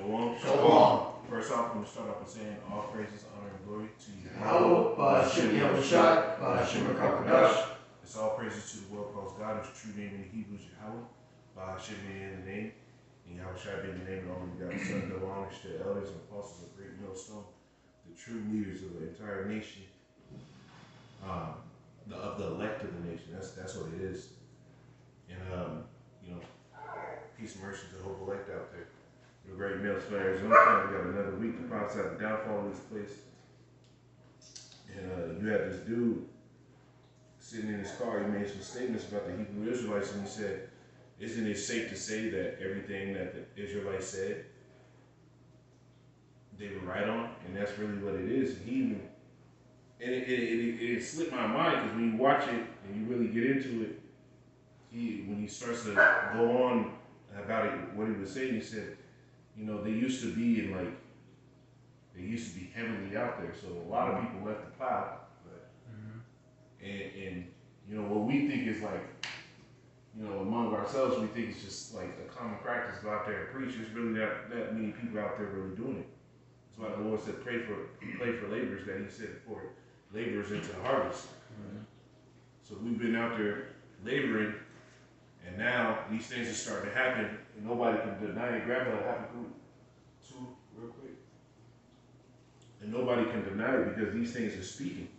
Shalom. Shalom. First off, I'm going to start off by saying all praises, honor, and glory to you. Hallowed by Hashem Yahushai, by Hashem HaKadosh. It's all praises to the world calls God, whose true name in Hebrews Yahweh, by Hashem being the name, and Yahushai being the name of only begotten Son, double homage to the elders and apostles of great millstone, the true leaders of the entire nation, of the elect of the nation. That's what it is. And peace and mercy to the whole elect out there. The great millstone Arizona. We got another week to prophesy the downfall of this place. And you had this dude sitting in his car. He made some statements about the Hebrew Israelites, and he said, "Isn't it safe to say that everything that the Israelites said, they were right on?" And that's really what it is. And it slipped my mind, because when you watch it and you really get into it, when he starts to go on about it, what he was saying, he said, they used to be heavily out there. So a lot of people left the plow. And what we think is like, among ourselves, we think it's just like a common practice to go out there and preach. There's really not that many people out there really doing it. That's why the Lord said, pray for laborers, that he said for laborers into the harvest. So we've been out there laboring, and now these things are starting to happen, and nobody can deny it. Grab a happy group two real quick. And nobody can deny it, because these things are speaking.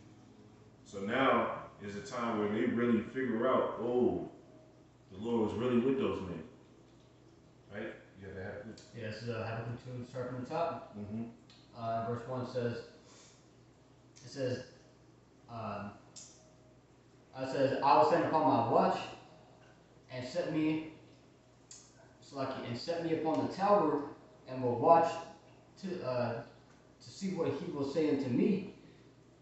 So now is a time where they really figure out, oh, the Lord was really with those men. Right? You got to have it. Yes, Habakkuk 2, start from the top. Verse 1 says, I will stand upon my watch and set me upon the tower, and will watch to see what he will say unto me,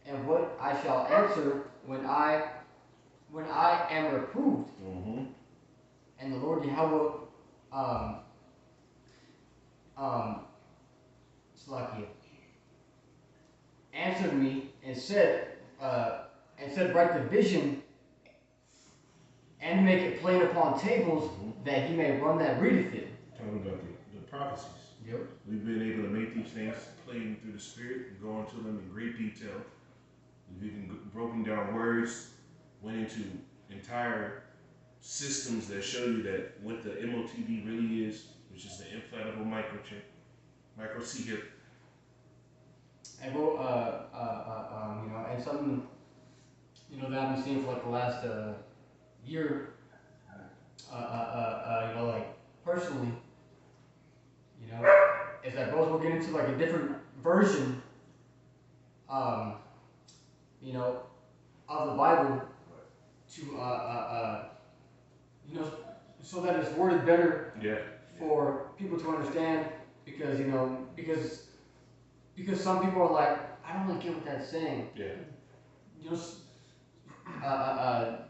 and what I shall answer when I am reproved. And the Lord Yahweh answered me and said, write the vision and make it plain upon tables, that he may run that readeth it. Talking about the prophecies. Yep. We've been able to make these things plain through the Spirit and go into them in great detail. We've even broken down words, went into entire systems that show you that what the MOTB really is, which is the implantable microchip, micro C-hip. And and something, that I've been seeing for like the last year, personally, is that both we're getting into like a different version, of the Bible to, so that it's worded better for people to understand, because, because some people are like, I don't really get what that's saying.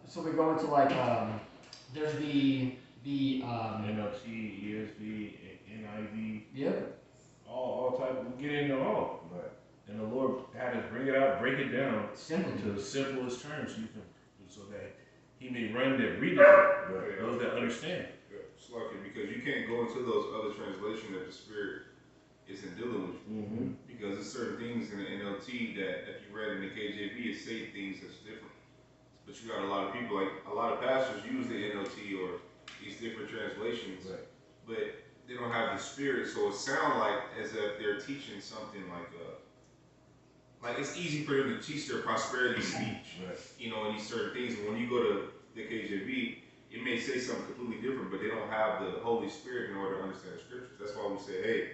So we go into like, there's the NLT, ESV, NIV. Yep. All type. We get into all. Right. And the Lord had us bring it down to the simplest terms, so that he may run that read it, those that understand. It's lucky, because you can't go into those other translations that the Spirit isn't dealing with you. Because there's certain things in the NLT that if you read in the KJV, it say things that's different. But you got a lot of people, like a lot of pastors use the NLT or these different translations, but they don't have the Spirit, so it sounds like as if they're teaching something like it's easy for them to teach their prosperity speech, in these certain things. And when you go to the KJV, it may say something completely different, but they don't have the Holy Spirit in order to understand the scriptures. That's why we say, hey,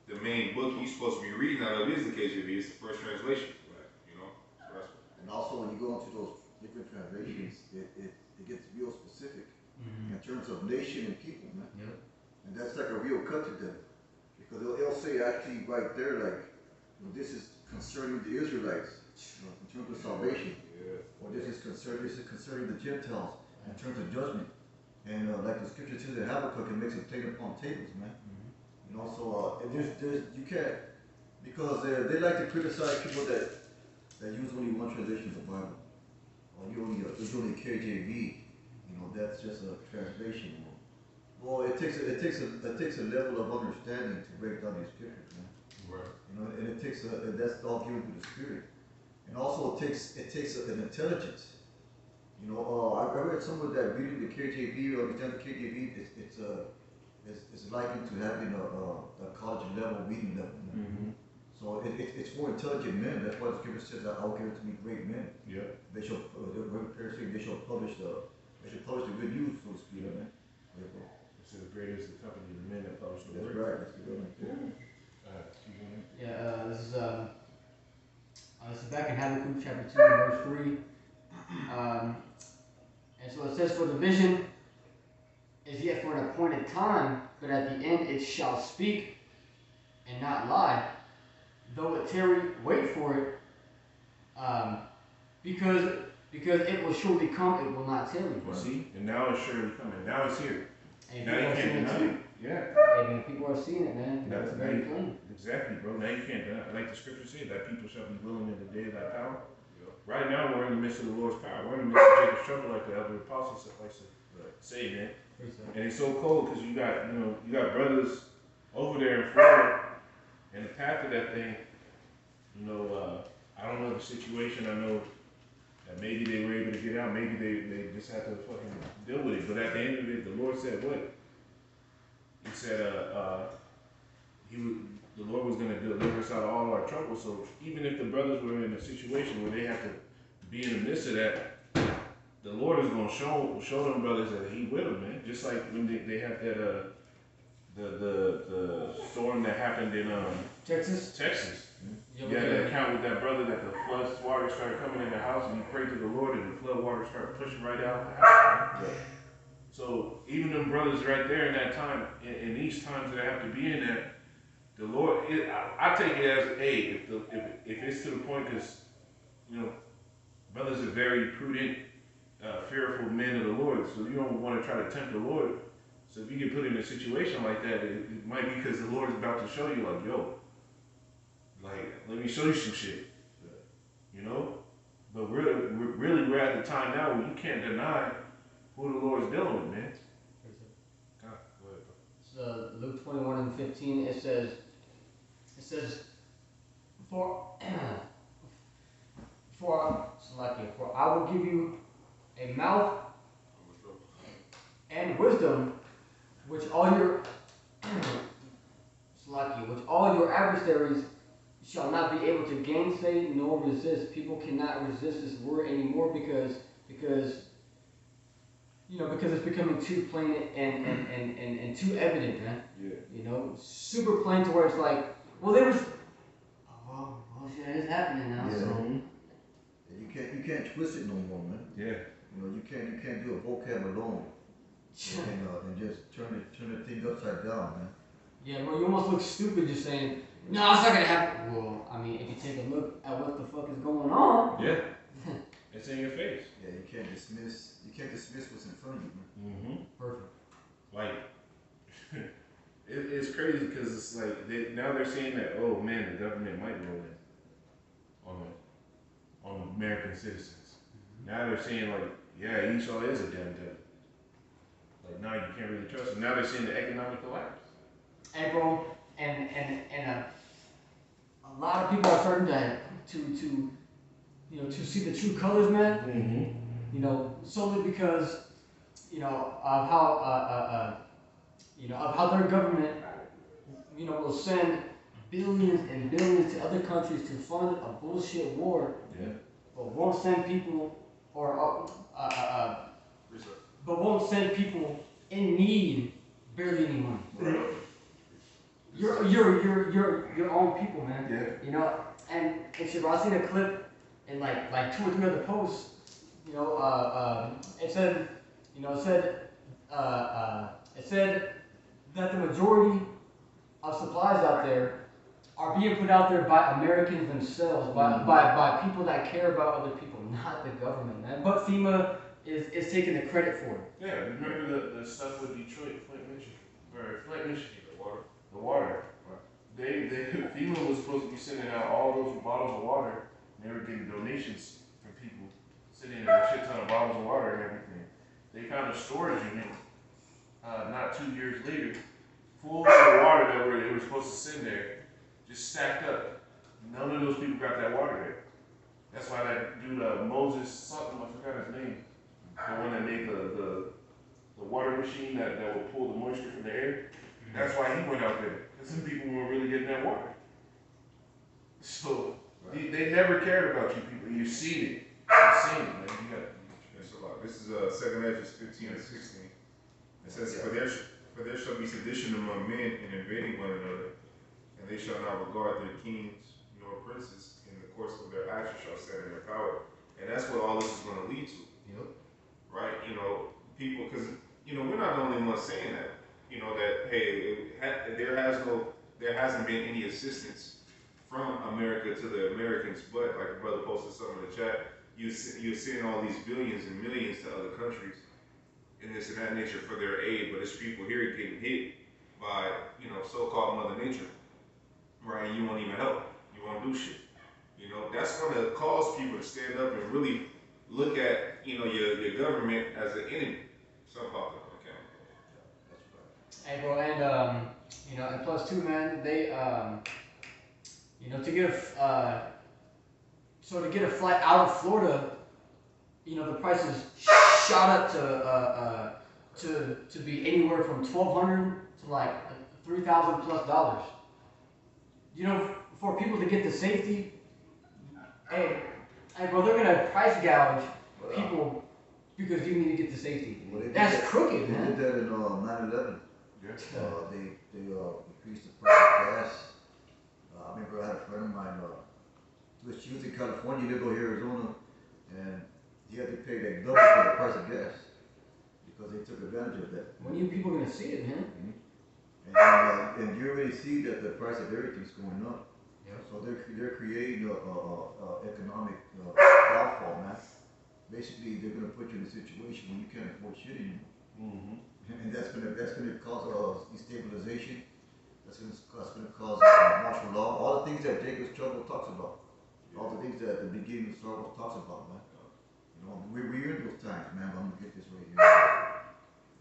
the main book you're supposed to be reading out of is the KJV. It's the first translation, And also, when you go into those different translations, it gets real specific in terms of nation and people, man. And that's like a real cut to them, because they'll say actually right there, like, this is concerning the Israelites in terms of salvation, or this is concerning the Gentiles in terms of judgment. And like the scripture says in Habakkuk, it makes it plain upon tables, man. So you can't, because they like to criticize people that use only one translation of the Bible, or there's only KJV. That's just a translation. Well, it takes a level of understanding to break down these scriptures, man. Right. You know, and it takes and that's all given through the Spirit. And also it takes an intelligence. You know, I read somewhere that reading the KJV or understand the KJV, it's likened to having a college level reading level. You know? Mm-hmm. So it's for intelligent men. That's why the scripture says that I will give it to me great men. Yeah. They shall, they shall publish the good news, so to speak. Yeah. Man. Yeah, It says, "Great is the company of the men that publish the that's word." right. That's the good one. Yeah. Keep going. Yeah, this is back in Habakkuk chapter 2, verse 3. And so it says, "For the vision is yet for an appointed time, but at the end it shall speak and not lie. Though it tarry, wait for it, because it will surely come, it will not tarry." Well, see, and now it's surely coming. Now it's here. And Now you people are can't seeing it deny too. it. Yeah. And people are seeing it, man. It's very plain. Exactly, bro. Now you can't deny. Like the scripture said, that people shall be willing in the day of thy power. Right now, we're in the midst of the Lord's power. We're in the midst of Jacob's trouble, like the other apostles likes to say, man. And it's so cold because you got brothers over there in Florida, and the path of that thing. I don't know the situation. I know that maybe they were able to get out. Maybe they just had to fucking deal with it. But at the end of it, the Lord said what? He said, the Lord was going to deliver us out of all our troubles. So even if the brothers were in a situation where they have to be in the midst of that, the Lord is going to show them brothers that He with them, man. Just like when they had that the storm that happened in Texas. You had an account with that brother that the flood water started coming in the house, and he prayed to the Lord, and the flood water started pushing right out the house. Right? So even them brothers right there in that time, in these times that I have to be in that, the Lord, I take it as, hey, if it's to the point, because brothers are very prudent, fearful men of the Lord, so you don't want to try to tempt the Lord. So if you get put in a situation like that, it might be because the Lord is about to show you, like, yo, like, let me show you some shit, But we're at the time now where you can't deny who the Lord is dealing with, man. Go ahead, bro. So Luke 21:15, it says, for I will give you a mouth and wisdom, which all your adversaries shall not be able to gainsay nor resist. People cannot resist this word anymore because it's becoming too plain and too evident, man. Yeah. Super plain to where it's like, well, there was, oh shit, it's happening now. Yeah. So You can't twist it no more, man. Yeah. You can't do a vocab alone and just turn the thing upside down, man. Yeah, bro, you almost look stupid just saying, no, it's not gonna happen. Well, I mean, if you take a look at what the fuck is going on. Yeah. It's in your face. Yeah, you can't dismiss what's in front of you, man. Mm-hmm. Perfect. Like, it's crazy because it's like, now they're saying that, oh man, the government might roll in on American citizens. Mm-hmm. Now they're saying like, yeah, Esau is a damn devil. Like, now you can't really trust him. Now they're seeing the economic collapse. And bro, and a lot of people are starting to see the true colors, man. Mm-hmm. Solely because of how of how their government will send billions and billions to other countries to fund a bullshit war. Yeah. But won't send people but won't send people in need barely any money. Right. Your own people, man. Yeah. And I seen a clip in like 2 or 3 other posts. It said that the majority of supplies out there are being put out there by Americans themselves, by people that care about other people, not the government, man. But FEMA is taking the credit for it. Yeah, remember the stuff with Detroit, Flint, Michigan, the water. FEMA was supposed to be sending out all those bottles of water, and they were getting donations from people sending in a shit ton of bottles of water and everything. They found a storage unit not 2 years later, full of water that they were supposed to send there, just stacked up. None of those people got that water there. That's why that dude Moses something, I forgot his name, the one that made the water machine that will pull the moisture from the air. That's why he went out there, because some people weren't really getting that water. So they never cared about you people. You've seen it. You've seen it, man. You got it. That's a lot. This is 2 Edges 15 and 16. It says, for there shall be sedition among men and invading one another, and they shall not regard their kings nor princes, in the course of their actions shall stand in their power. And that's what all this is going to lead to. Yep. Right? People, because, we're not the only ones saying that. That, hey, there hasn't been any assistance from America to the Americans, but like the brother posted something in the chat, you're seeing all these billions and millions to other countries and this and that nature for their aid, but it's people here getting hit by, so-called Mother Nature, right? You won't even help. You won't do shit. That's going to cause people to stand up and really look at, your government as an enemy. Something about that. Hey, bro, and and plus too, man, they, to get a flight out of Florida, the prices shot up to be anywhere from $1,200 to like $3,000 plus dollars. For people to get to safety, hey, bro, they're gonna price gouge people because you need to get to safety. Well, that's crooked, man. They did that in 9/11. Yeah. They increased the price of gas. I remember I had a friend of mine, she was in California, he lived over here in Arizona, and he had to pay that double for the price of gas because they took advantage of that. When are you people gonna see it, man? Mm-hmm. And you already see that the price of everything's going up. Yeah. So they're creating economic downfall, man. Basically, they're gonna put you in a situation where you can't afford shit anymore. Mm-hmm. And that's gonna cause destabilization. That's gonna cause martial law. All the things that Jacob's Trouble talks about. All the things that the beginning of struggle talks about, man. We're in those times, man. But I'm gonna get this right here.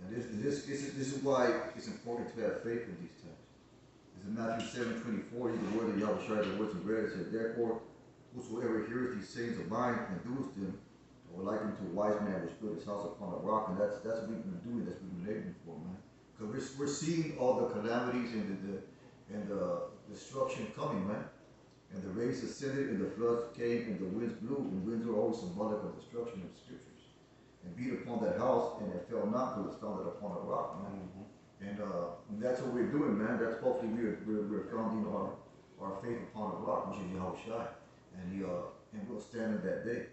And this is why it's important to have faith in these times. This is Matthew 7:24. The word of Yahweh Shai, the words of bread. It says, therefore, whosoever heareth these sayings of mine and doeth them, or liken to a wise man which built his house upon a rock, and that's what we've been doing. That's what we've been laboring for, man. Because we're seeing all the calamities and the destruction coming, man. And the rains ascended, and the floods came, and the winds blew. And winds are always symbolic of destruction in the scriptures. And beat upon that house, and it fell not, because it's founded upon a rock, man. Mm-hmm. And that's what we're doing, man. That's hopefully we're founding our faith upon a rock, which is Yahweh Shai, and we'll stand in that day.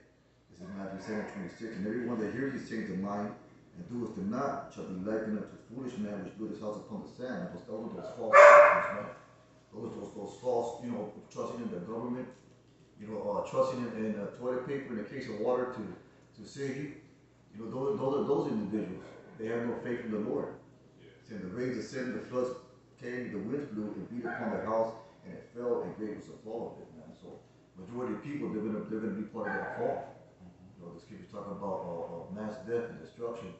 This is Matthew 7:26. And everyone that hears these sayings of mine and doeth them not shall be likened unto a foolish man which built his house upon the sand. Those are those false doctrines, man. Those false, trusting in the government, trusting in toilet paper in a case of water to save you. Those are those individuals. They have no faith in the Lord. Yeah. The rains ascended, the floods came, the winds blew and beat upon their house, and it fell, and great was the fall of it, man. So majority of people, they're gonna be part of that fall. The scriptures talk about mass death and destruction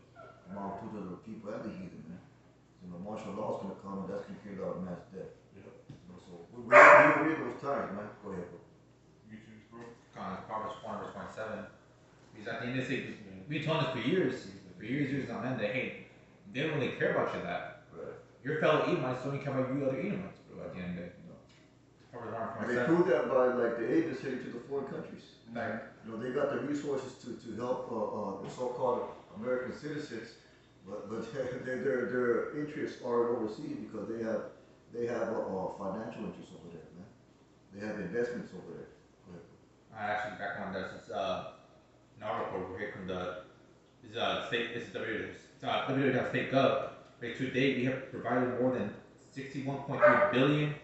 among two of the people and the heathen, man. So martial law is going to come, and that's going to create a lot of mass death. Yeah. So we're in those times, man. Go ahead, bro. You choose, bro. Proverbs 1 verse 27. Because at the end of the day, we've been told this for years on end that hey, they don't really care about you that. Right. Your fellow Edomites don't even care about you other Edomites, bro. At the end of the day. And they prove that by like the aid that's heading to the foreign countries. Right. They got the resources to help the so-called American citizens, but their interests are overseas because they have financial interests over there, man. They have investments over there. Go ahead. Actually, back on this, it's an article over here from www.state.gov. Right, to date, we have provided more than $61.3 billion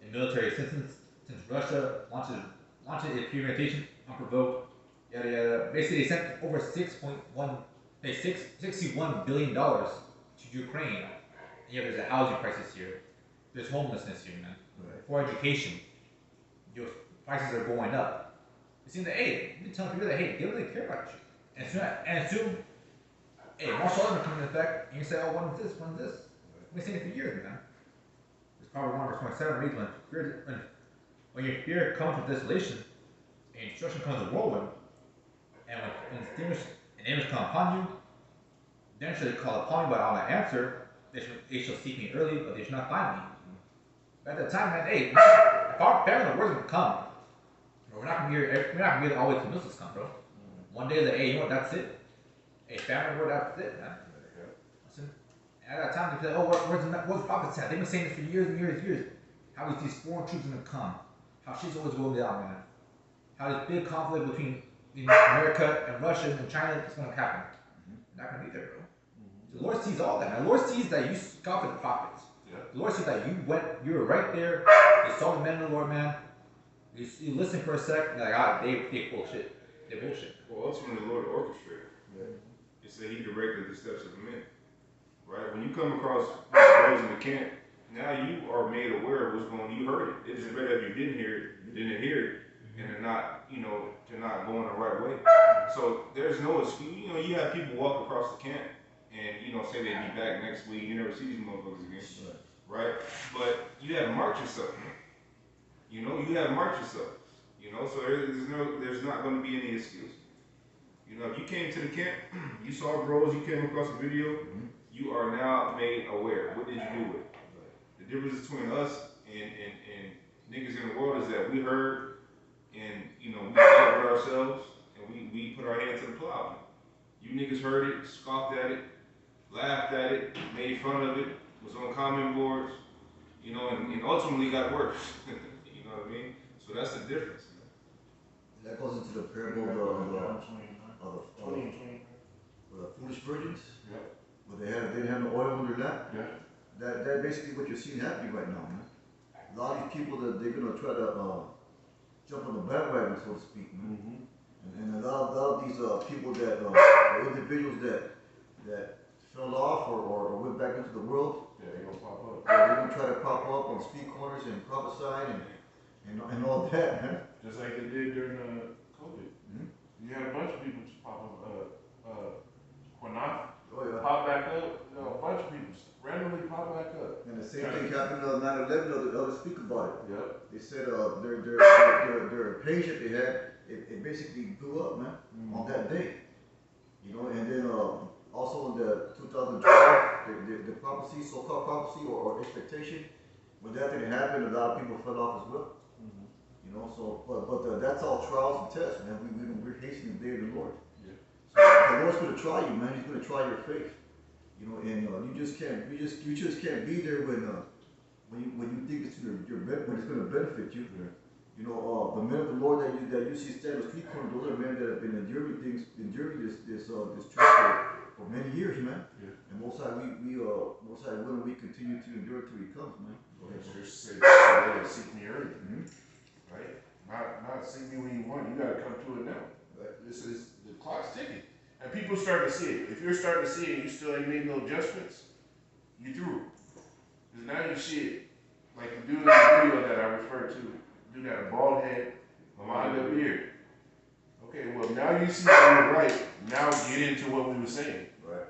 in military assistance since Russia launched its invasion unprovoked. Yada yada. Basically, they sent over $61 billion to Ukraine. And yeah, there's a housing crisis here. There's homelessness here, man. Right. For education, your prices are going up. It seems that hey, you've been telling people that hey, they don't really care about you. And hey, martial arts are coming into effect, and you say, oh, when's this? We've been saying it for years, man. It's probably 1 verse 27 reads when your fear comes with desolation, and destruction comes with whirlwind, and when stimulus and image come upon you, then shall they call upon me, but I will not answer. They shall seek me early, but they shall not find me. But at that time, man, hey, if our family, the words gonna come, we're not gonna hear always the missiles come, bro. One day, hey, you know what? That's it. Hey, family, word, that's it, man. Listen, and at that time, they say, oh, where's the prophet said? They've been saying this for years and years and years. How is these foreign troops gonna come? How she's always going down, man. How this big conflict between America and Russia and China is gonna happen. Not gonna be there, bro. The Lord sees all that, man. The Lord sees that you scoffed at the prophets. The Lord sees that you were right there. You saw the men of the Lord, man. You listened for a sec, and like, they bullshit. They bullshit. Well, ultimately, the Lord orchestrated. It said He directed the steps of the men. Right? When you come across those in the camp, now you are made aware of what's going on. You heard it. It's just better if you didn't hear it, and to not, to not go in the right way. So there's no excuse. You have people walk across the camp and, say they'd be back next week. You never see these motherfuckers again. Right? But you have march yourself, man. You have march yourself. So there's not going to be any excuse. If you came to the camp, you saw bros, you came across a video, you are now made aware. What did you do with it? The difference between us and niggas in the world is that we heard and, we fought with ourselves and we put our hand to the plow. You niggas heard it, scoffed at it, laughed at it, made fun of it, was on comment boards, and ultimately got worse. You know what I mean? So that's the difference. That goes into the parable of the foolish virgins. Where they didn't have no oil in their lamp. That basically what you're seeing happening right now, man. A lot of these people that they're gonna try to jump on the bandwagon, so to speak, man. And a lot of these people that individuals that fell off or went back into the world. They're gonna pop up. They're gonna try to pop up on street corners and prophesy and all that, man. Just like they did during COVID. You had a bunch of people just pop up. Quanah pop back up. A bunch of people randomly pop back up. And the same thing happened on 9/11. Others speak about it. They said their page that they had, it basically blew up, man, on that day. And then also in the 2012, the prophecy, so-called prophecy or expectation, when that didn't happen, a lot of people fell off as well. So but that's all trials and tests, man. We're hastening the day of the Lord. So the Lord's going to try you, man. He's going to try your faith. And you just can't be there when you think it's when it's going to benefit you. The men of the Lord that you see stand on the street corner, those are men that have been enduring this truth for many years, man. And Most High, we continue to endure till He comes, man. Just say, seek me early. Right? Not seek me when you want. You gotta come to it now. Right? The clock's ticking. And people start to see it. If you're starting to see it and you still ain't made no adjustments, you through. Because now you see it. Like the dude in the video that I referred to, dude had a bald head, a lined up beard. Okay, well now you see that we're right. Now get into what we were saying. Right.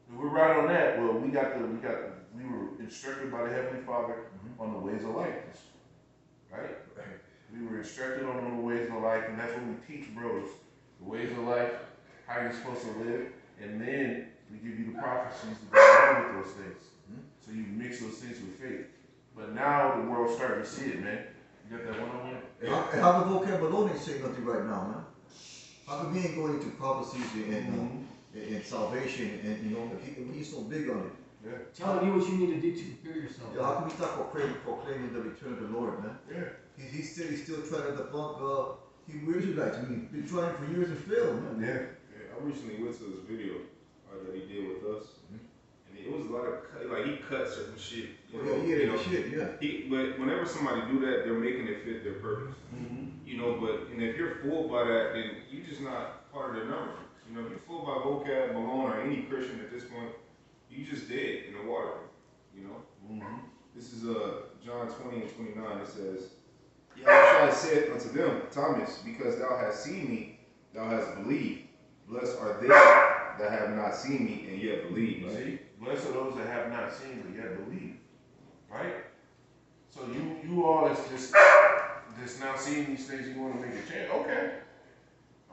If we're right on that, well we were instructed by the Heavenly Father on the ways of life. Right? We were instructed on the ways of life, and that's what we teach bros. The ways of life, how you're supposed to live, and then we give you the prophecies to go along with those things. So you mix those things with faith. But now the world's starting to see it, man. You got that one-on-one? And how the vocab alone ain't saying nothing right now, man? How come he ain't going into prophecies and salvation and if he's so big on it? Telling you what you need to do to prepare yourself. How come he talk about proclaiming the return of the Lord, man? He's still trying to debunk Hebrew Israelites. I mean, he's been trying for years and failed, man. I recently went to this video that he did with us, and it was a lot of he cut certain shit. But whenever somebody do that, they're making it fit their purpose. And if you're fooled by that, then you're just not part of their number. If you're fooled by vocab, Malone, or any Christian at this point, you just dead in the water. This is John 20 and 29. It says, Yahweh said unto them, Thomas, because thou hast seen me, thou hast believed. Blessed are they that that have not seen me and yet believe. Right? See, blessed are those that have not seen but yet believe. Right? So you all is just now seeing these things, you want to make a change.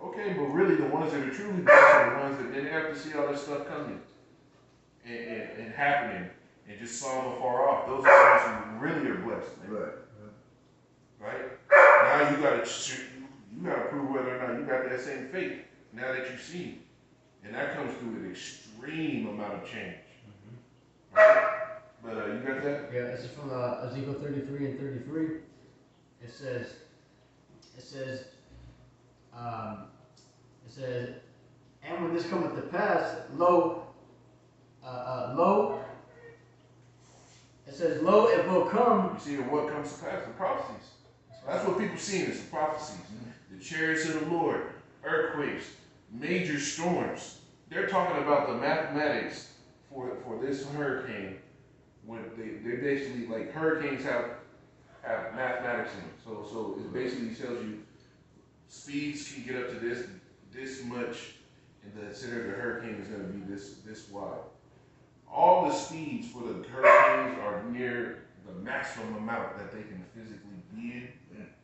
Okay, but really the ones that are truly blessed are the ones that didn't have to see all this stuff coming and happening and just saw them afar off. Those are the ones who really are blessed, man. Right? Now you gotta prove whether or not you got that same faith now that you've seen. And that comes through an extreme amount of change. Right? But you got that? Yeah, this is from Ezekiel 33 and 33. It says, and when this cometh to pass, lo, it says, lo, it will come. You see what comes to pass? The prophecies. That's what people see is the prophecies. The chariots of the Lord, earthquakes, major storms. They're talking about the mathematics for this hurricane. When they basically, like, hurricanes have mathematics in them. So it basically tells you speeds can get up to this much, and consider the hurricane is going to be this wide. All the speeds for the hurricanes are near the maximum amount that they can physically be in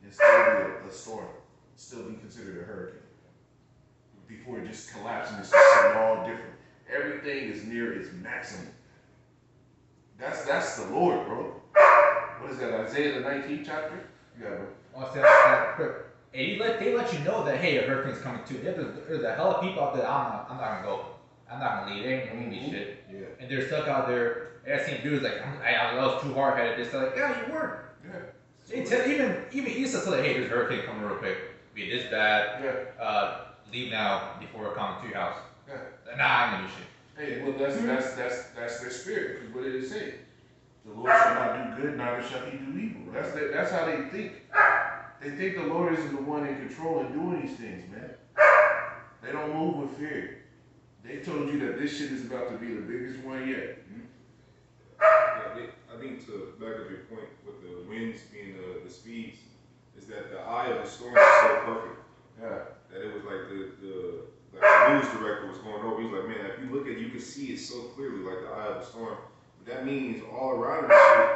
and still be a storm, still be considered a hurricane. Before it just collapses and it's just all different. Everything is near its maximum. That's the Lord, bro. What is that, Isaiah the 19th chapter? Yeah, bro. I'll say that quick. And they let you know that, hey, a hurricane's coming too. There's a hell of people out there. I'm not gonna go. I'm not gonna leave. They ain't gonna give me shit. Yeah. And they're stuck out there. And I seen dudes like, I was too hard headed. They're like, yeah, you weren't. Yeah. They tell even East tell like, hey, there's a hurricane coming real quick. Be this bad. Yeah. Leave now before it comes to your house. Yeah. Nah, I ain't gonna do shit. Hey, well, that's their spirit. Because what did it say? The Lord shall not do good, neither shall he do evil. That's how they think. They think the Lord isn't the one in control and doing these things, man. They don't move with fear. They told you that this shit is about to be the biggest one yet. Yeah, I think to back up your point with the winds being the speeds, is that the eye of the storm is so perfect. Yeah. That it was like the news director was going over. He's like, man, if you look at it, you can see it so clearly, like the eye of the storm. But that means all around the shit,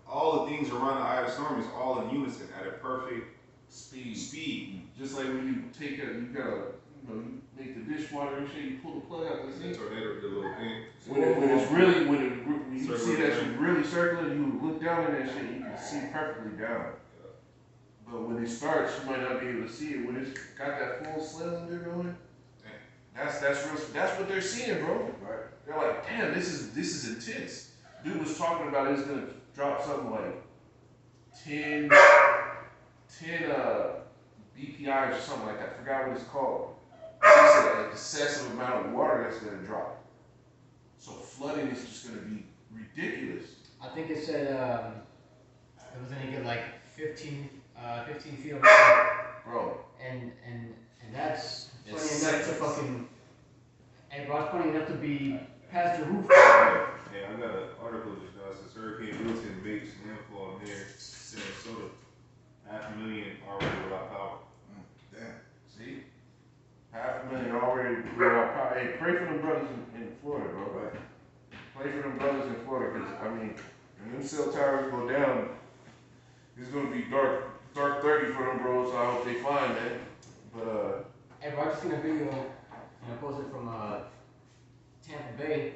all the things around the eye of the storm is all in unison at a perfect speed. Just like when you take you make the dishwater and shit, you pull the plug out the sink. Tornado, the little thing. When you see that shit really circling, you look down in that shit, you can see perfectly down. But when it starts, you might not be able to see it. When it's got that full cylinder going, that's what they're seeing, bro. Right. They're like, damn, this is intense. Dude was talking about it's gonna drop something like 10 BPIs or something like that. I forgot what it's called. He said an excessive amount of water that's gonna drop. So flooding is just gonna be ridiculous. I think it said it was gonna get like 15 feet of water. Bro. And that's It's funny enough to seconds. fucking. Hey, bro, it's funny enough to be past your roof. Hey, I got an article just now. It says Hurricane Milton makes landfall near Sarasota. 500,000 already without power. Damn. See? 500,000 already without power. Hey, pray for them brothers in Florida, bro. Right. Pray for them brothers in Florida, because, I mean, when them cell towers go down, it's going to be dark 30 for them bros, so I hope they find that. But, Hey, bro, I just seen a video, posted from Tampa Bay.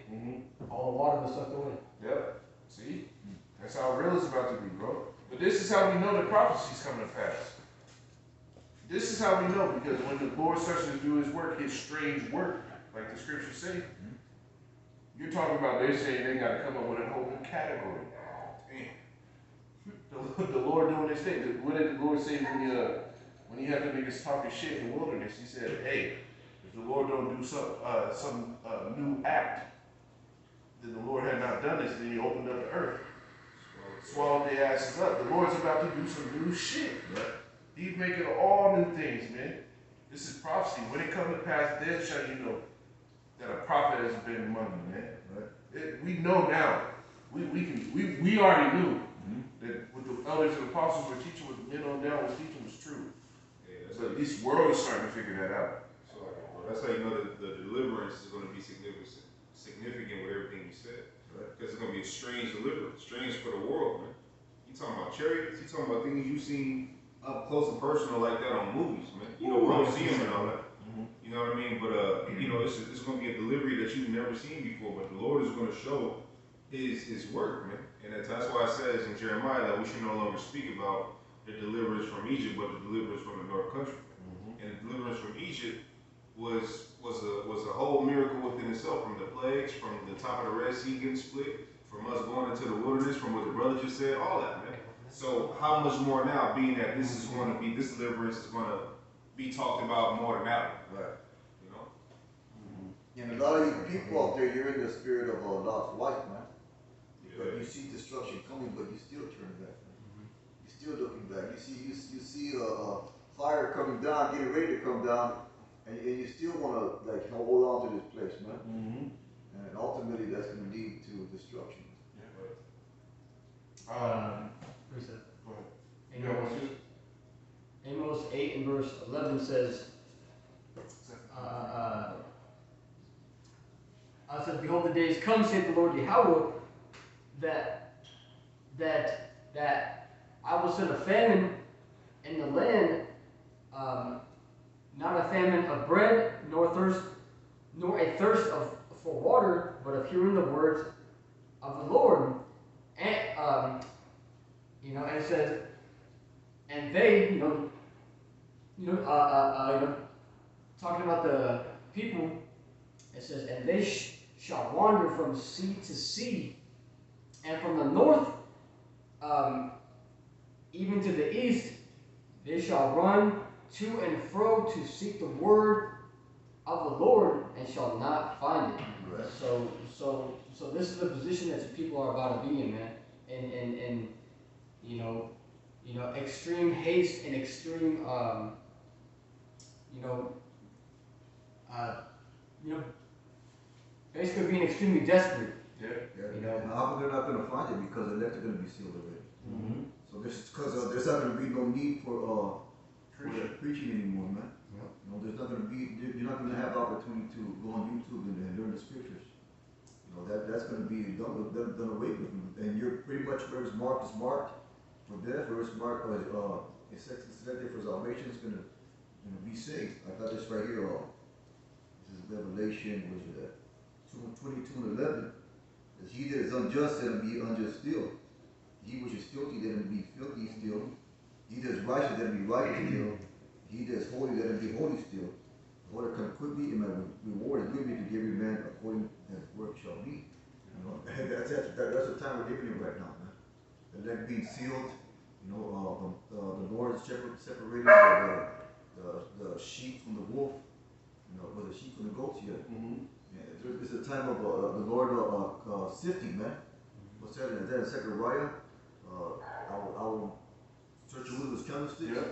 All the water was sucked away. Yep. See? That's how real it's about to be, bro. But this is how we know the prophecy's coming to pass. This is how we know, because when the Lord starts to do his work, his strange work, like the scriptures say, you're talking about they're saying they got to come up with a whole new category. The Lord doing his thing. What did the Lord say when he had the niggas talking shit in the wilderness? He said, hey, if the Lord don't do some new act, then the Lord had not done this, then he opened up the earth. Swallowed their asses up. The Lord's about to do some new shit. Right? He's making all new things, man. This is prophecy. When it comes to pass, then shall you know that a prophet has been among you, man. Right? We know now. We already knew that what the elders and apostles were teaching, what the men on down was teaching was true. Yeah, So this world is starting to figure that out. So like a That's how you know that the deliverance is going to be significant with everything you said. Because it's going to be a strange deliverance, strange for the world, man. You talking about chariots? You talking about things you seen up close and personal like that on movies, man. You know, we don't see them and all that. You know what I mean? But you know, it's going to be a delivery that you've never seen before. But the Lord is going to show His work, man. And that's why it says in Jeremiah that we should no longer speak about the deliverance from Egypt, but the deliverance from the north country. And the deliverance from Egypt was a whole miracle within itself, from the plagues, from the top of the Red Sea getting split, from us going into the wilderness, from what the brother just said, all that, man. So how much more now, being that this deliverance is going to be talked about more than ever, Right. you know? And a lot of you people out there, you're in the spirit of Lot's wife, man. Because Yeah. you see destruction coming, but you still turn back, man. You're still looking back. You see fire coming down, getting ready to come down, and you still want to like hold on to this place, man. And ultimately, that's going to lead to destruction. Precept. Go ahead. Amos 8 and verse 11 says, I said, behold, the days come, saith the Lord Yahweh, that I will send a famine in the land, not a famine of bread, nor a thirst for water, but of hearing the words of the Lord. And and it says, and they, talking about the people, it says, and they shall wander from sea to sea, and from the north, even to the east, they shall run to and fro to seek the word of the Lord, and shall not find it. Right. So this is the position that the people are about to be in, man. And extreme haste and extreme, basically being extremely desperate. Yeah. And how they're not going to find it because the elect are going to be sealed already. So there's not going to be no need for preaching anymore, man. There's not going to be. You're not going to have the opportunity to go on YouTube and learn the scriptures. That's going to be done away with. And you're pretty much where it's marked for death, where it's marked it's selected for salvation. It's going to be saved. I got this right here. This is Revelation. What is it? 22:11. As he that is unjust, let him be unjust still. He which is filthy, let him be filthy still. He that is righteous, let him be righteous still. He that is holy, let him be holy still. The Lord come quickly, and my reward is with me to give every man according as his work shall be. That's the time we're living in right now, man. The elect being sealed, the Lord is separating the sheep from the wolf, or the sheep from the goats yet. It's a time of the Lord sifting, man. What's that in Zechariah? I will search you with his candlesticks. Yeah.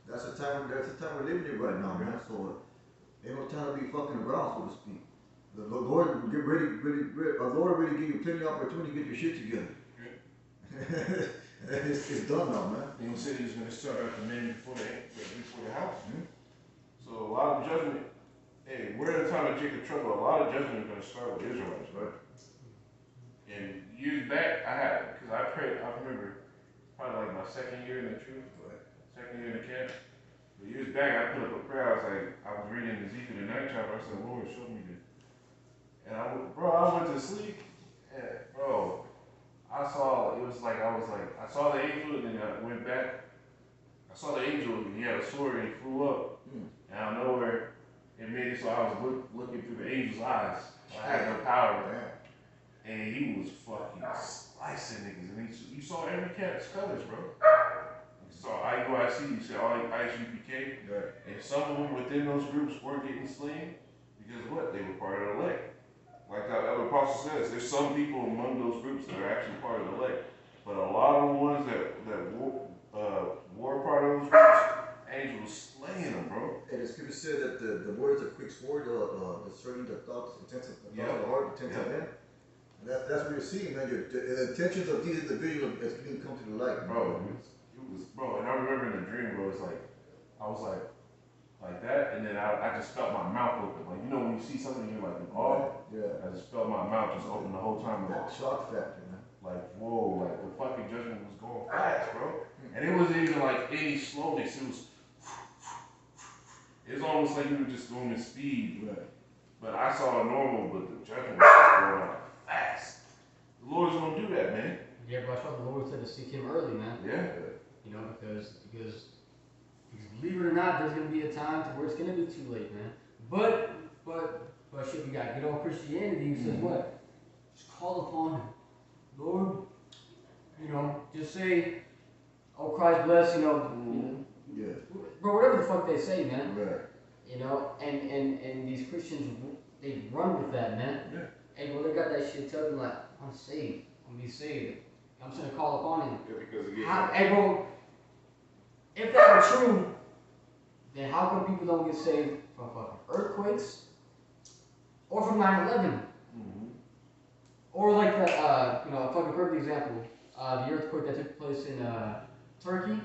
That's the time we're living in right now, man. So ain't no time to be fucking around, so to speak. The Lord will get ready. Our Lord already gave you plenty of opportunity to get your shit together. It's done now, man. And he said he was going to start out the men before the house. So a lot of judgment. Hey, we're in a time of Jacob trouble. A lot of judgment is going to start with Israelites, right? And years back, I remember probably like my second year in the truth, second year in the camp. But years back, I put up a prayer. I was reading Ezekiel the 9th chapter. I said, Lord, show me this. And I went to sleep, and I saw the angel, and then I went back. I saw the angel, and he had a sword, and he flew up. And out of nowhere, it made it so I was looking through the angel's eyes. I had no power. And he was fucking slicing niggas. And you saw every cat's colors, bro. You saw IUIC, you saw ISUPK. Right. And some of them within those groups weren't getting slain because what? They were part of the elect. Like that other apostle says, there's some people among those groups that are actually part of the elect. But a lot of the ones that were part of those groups, angels was slaying them, bro. And the scripture said that the word is a quick sword, discerning the thoughts, intents of the heart, intents of men. And that's what you're seeing, man. The intentions of these individuals as being come to the light. Bro, it was, and I remember in the dream, bro, I was like, like that, and then I just felt my mouth open. Like, you know when you see something you're like in awe? Yeah. I just felt my mouth just open the whole time. That shock factor, man. Like, whoa, like the fucking judgment was going fast, bro. And it wasn't even like any slowness. It was almost like you were just going at speed. Right. But I saw it normal, but the judgment was just going out fast. The Lord's gonna do that, man. Yeah, but I thought the Lord said to seek Him early, man. Yeah. You know, because believe it or not, there's gonna be a time to where it's gonna be too late, man. But shit, you got good old Christianity who says what? Just call upon Him, Lord. You know, just say, "Oh Christ bless," you know. Yeah. Bro, whatever the fuck they say, man. Right. You know, and these Christians, they run with that, man. Yeah. Hey, well, they got that shit telling them like, I'm saved, I'm gonna be saved. I'm just gonna call upon Him. Yeah, because again, Hey, bro, if that were true, then how come people don't get saved from fucking earthquakes or from 9/11? Or like that, you know, a fucking perfect example, the earthquake that took place in Turkey.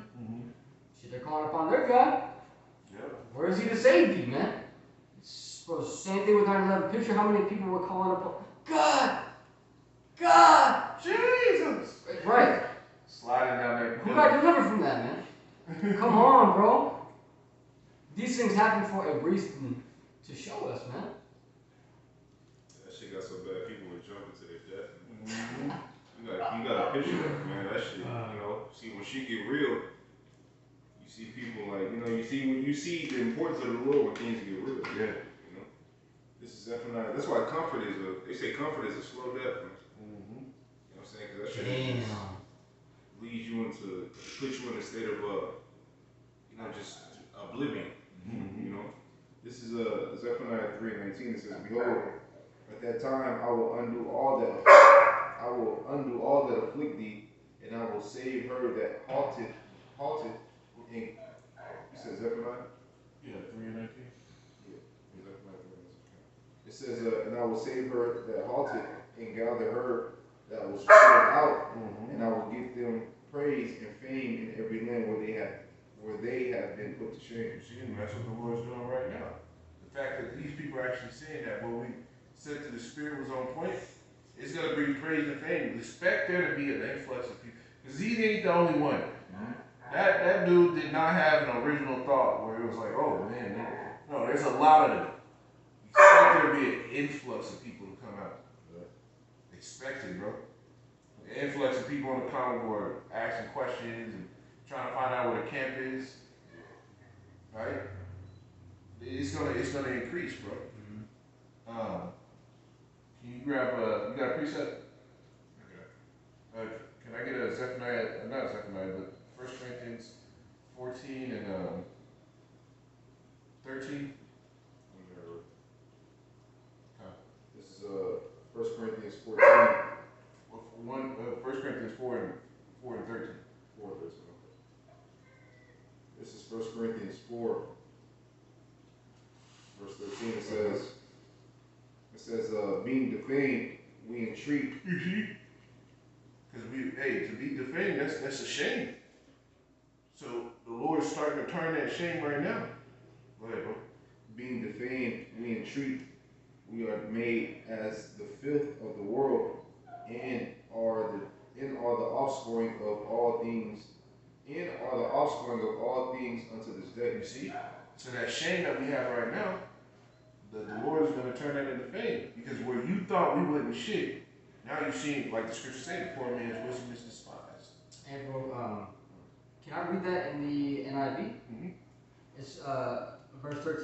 Shit, they're calling upon their God. Yep. Where is He to save thee, man? Bro, same thing with 9/11. Picture how many people were calling upon God, Jesus. right? Sliding down that. Who got delivered from that, man? Come on, bro. These things happen for a reason to show us, man. that shit got so bad, people were jumping to their death. You got a picture of it, man. That shit, you know. See, when shit get real, you see people like, you know, you see the importance of the Lord when things get real. Yeah. You know, this is definitely not. That's why comfort is they say comfort is a slow death. Man. You know what I'm saying? Because that shit just leads you into, puts you in a state of, you know, just oblivion. You know, this is Zephaniah 3:19. It says, "Behold, at that time I will undo all that afflict thee, and I will save her that halted." And you said Zephaniah? Yeah, 3:19. Yeah, Zephaniah 3:19. It says, "And I will save her that halted, and gather her that was spread out, and I will give them praise and fame in every land where they have been put to shame." See, and that's what the Lord's doing right now. The fact that these people are actually saying that what we said to the Spirit was on point, it's going to bring praise and fame. Expect there to be an influx of people. Because he ain't the only one. That dude did not have an original thought where it was like, oh man, no, there's a lot of them. Expect there to be an influx of people to come out. Expect it, bro. An influx of people on the common board asking questions and trying to find out where the camp is. Right? It's gonna increase, bro. Can you grab you got a preset? Okay. Can I get a Zephaniah, not Zephaniah, but 1 Corinthians 14 and 13? This is 1 Corinthians 14. 1 Corinthians 4 and 13. 4 and 13. This is 1 Corinthians 4, verse 13. It says, "Being defamed, we entreat." You see? Because to be defamed, that's a shame. So the Lord's starting to turn that shame right now. Go ahead, bro. "Being defamed, we entreat. We are made as the filth of the world, and are the offspring of all things. And are the offspring of all things unto this day." You see? So that shame that we have right now, the Lord is going to turn that into fame. Because where you thought we wasn't shit, now you see, like the scripture said, the poor man's wisdom is despised. And bro, can I read that in the NIV? It's verse 13.